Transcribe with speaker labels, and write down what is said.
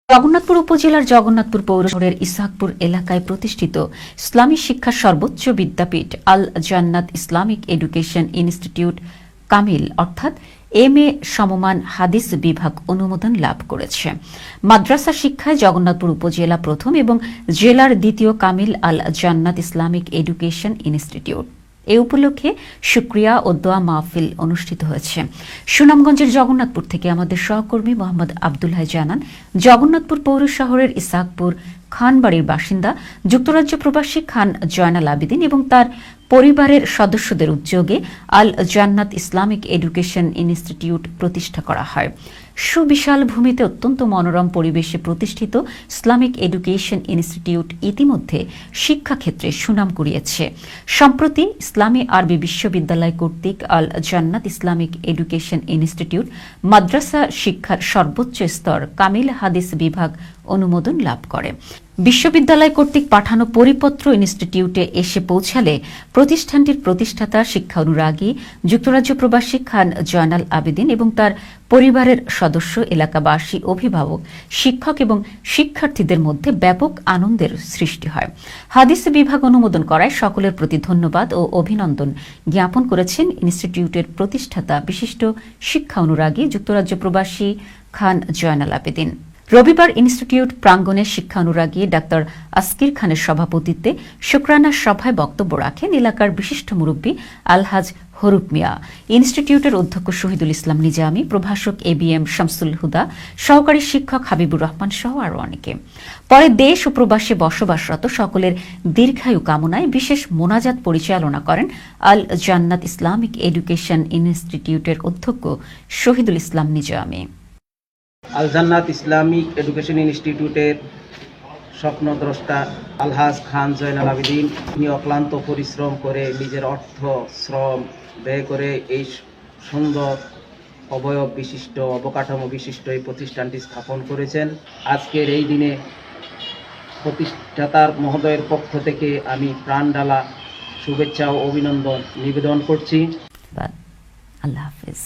Speaker 1: জগন্নাথপুর উপজেলার জগন্নাথপুর পৌর শহরের ইসহাকপুর এলাকায় প্রতিষ্ঠিত ইসলামী শিক্ষার সর্বোচ্চ বিদ্যাপীঠ আল জান্নাত ইসলামিক এডুকেশন ইনস্টিটিউট কামিল অর্থাৎ এমএ সমমান হাদিস বিভাগ অনুমোদন লাভ করেছে। মাদ্রাসা শিক্ষায় জগন্নাথপুর উপজেলা প্রথম এবং জেলার দ্বিতীয় কামিল আল জান্নাত ইসলামিক এডুকেশন ইনস্টিটিউট। এ উপলক্ষে শুকরিয়া ও দোয়া মাহফিল অনুষ্ঠিত হয়েছে। সুনামগঞ্জের জগন্নাথপুর থেকে আমাদের সহকর্মী মোহাম্মদ আব্দুল হাই জানান, জগন্নাথপুর পৌর শহরের ইসহাকপুর খানবাড়ির বাসিন্দা যুক্তরাজ্য প্রবাসী খান জয়নাল আবেদিন এবং তার পরিবারের সদস্যদের উদ্যোগে আল জান্নাত ইসলামিক এডুকেশন ইনস্টিটিউট প্রতিষ্ঠা করা হয়। সুবিশাল ভূমিতে অত্যন্ত মনোরম পরিবেশে প্রতিষ্ঠিত ইসলামিক এডুকেশন ইনস্টিটিউট ইতিমধ্যে শিক্ষাক্ষেত্রে সুনাম কুড়িয়েছে। সম্প্রতি ইসলামী আরবি বিশ্ববিদ্যালয় কর্তৃক আল জান্নাত ইসলামিক এডুকেশন ইনস্টিটিউট মাদ্রাসা শিক্ষার সর্বোচ্চ স্তর কামিল হাদিস বিভাগ অনুমোদন লাভ করে। বিশ্ববিদ্যালয় কর্তৃক পাঠানো পরিপত্র ইনস্টিটিউটে এসে পৌঁছালে প্রতিষ্ঠানটির প্রতিষ্ঠাতা শিক্ষা অনুরাগী যুক্তরাজ্য প্রবাসী খান জয়নাল আবেদিন এবং তার পরিবারের সদস্য, এলাকাবাসী, অভিভাবক, শিক্ষক এবং শিক্ষার্থীদের মধ্যে ব্যাপক আনন্দের সৃষ্টি হয়। হাদিস বিভাগ অনুমোদন করায় সকলের প্রতি ধন্যবাদ ও অভিনন্দন জ্ঞাপন করেছেন ইনস্টিটিউটের প্রতিষ্ঠাতা বিশিষ্ট শিক্ষা অনুরাগী যুক্তরাজ্য প্রবাসী খান জয়নাল আবেদিন। রবিবার ইনস্টিটিউট প্রাঙ্গণে শিক্ষা অনুরাগী ডাক্তার আসকির খানের সভাপতিত্বে শুকরানা সভায় বক্তব্য রাখেন এলাকার বিশিষ্ট মুরব্বী আলহাজ হরুপ মিয়া, ইনস্টিটিউটের অধ্যক্ষ শহীদুল ইসলাম নিজামী, প্রভাষক ABM শামসুল হুদা, সহকারী শিক্ষক হাবিবুর রহমান সহ আরও অনেকে। পরে দেশ ও প্রবাসে বসবাসরত সকলের দীর্ঘায়ু কামনায় বিশেষ মোনাজাত পরিচালনা করেন আল জান্নাত ইসলামিক এডুকেশন ইনস্টিটিউটের অধ্যক্ষ শহীদুল ইসলাম নিজামী।
Speaker 2: আল জান্নাত ইসলামিক এডুকেশন ইনস্টিটিউটের স্বপ্নদ্রষ্টা আলহাজ খান জয়নাল আবেদিন, তিনি অক্লান্ত পরিশ্রম করে নিজের অর্থ শ্রম ব্যয় করে এই সুন্দর অবয়ব বিশিষ্ট অবকাঠামো বিশিষ্ট এই প্রতিষ্ঠানটি স্থাপন করেছেন। আজকের এই দিনে প্রতিষ্ঠাতার মহোদয়ের পক্ষ থেকে আমি প্রাণঢালা শুভেচ্ছা ও অভিনন্দন নিবেদন করছি।
Speaker 1: আল্লাহ হাফেজ।